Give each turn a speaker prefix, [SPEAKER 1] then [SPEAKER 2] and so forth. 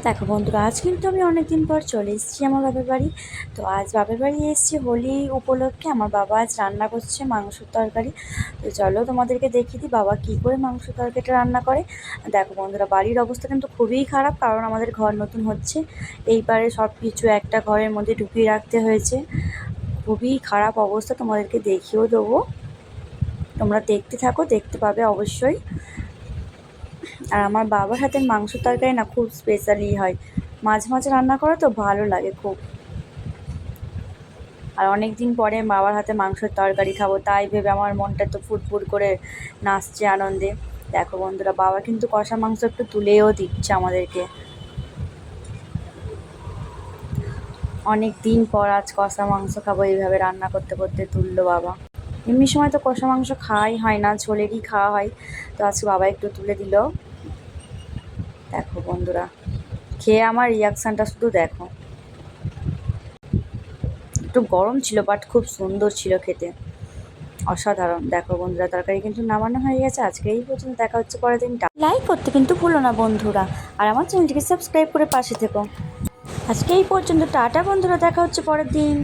[SPEAKER 1] দেখো বন্ধুরা, আজ কিন্তু আমি অনেকদিন পর চলে এসেছি আমার বাপের বাড়ি। তো আজ বাপের বাড়ি এসেছি হোলি উপলক্ষে। আমার বাবা আজ রান্না করছে মাংসের তরকারি। তো চলো তোমাদেরকে দেখিয়ে দিই বাবা কী করে মাংসের তরকারিটা রান্না করে। দেখো বন্ধুরা, বাড়ির অবস্থা কিন্তু খুবই খারাপ, কারণ আমাদের ঘর নতুন হচ্ছে। এইবারে সব কিছু একটা ঘরের মধ্যে ঢুকিয়ে রাখতে হয়েছে। খুবই খারাপ অবস্থা, তোমাদেরকে দেখিয়েও দেবো। তোমরা দেখতে থাকো, দেখতে পাবে অবশ্যই। আর আমার বাবার হাতের মাংসের তরকারি না খুব স্পেশালি হয়, মাঝে মাঝে রান্না করে তো ভালো লাগে খুব। আর অনেক দিন পরে বাবার হাতে মাংসের তরকারি খাবো, তাই ভেবে আমার মনটা তো ফুটফুট করে নাচছে আনন্দে। দেখো বন্ধুরা, বাবা কিন্তু কষা মাংস একটু তুলেও দিচ্ছে আমাদেরকে। অনেক দিন পর আজ কষা মাংস খাবো, এইভাবে রান্না করতে করতে তুললো বাবা। এমনি সময় তো কষা মাংস খাওয়াই হয় না, ঝোলেরই খাওয়া হয়। তো আজকে বাবা একটু তুলে দিল। দেখো বন্ধুরা, খেয়ে আমার রিয়াকশানটা শুধু দেখো। একটু গরম ছিল বাট খুব সুন্দর ছিল খেতে, অসাধারণ। দেখো বন্ধুরা, তরকারি কিন্তু নামানো হয়ে গেছে। আজকে এই পর্যন্ত, দেখা হচ্ছে পরের দিন। লাইক করতে কিন্তু ভুলো না বন্ধুরা, আর আমার চ্যানেলটিকে সাবস্ক্রাইব করে পাশে থেকো। আজকে এই পর্যন্ত, টাটা বন্ধুরা, দেখা হচ্ছে পরের দিন।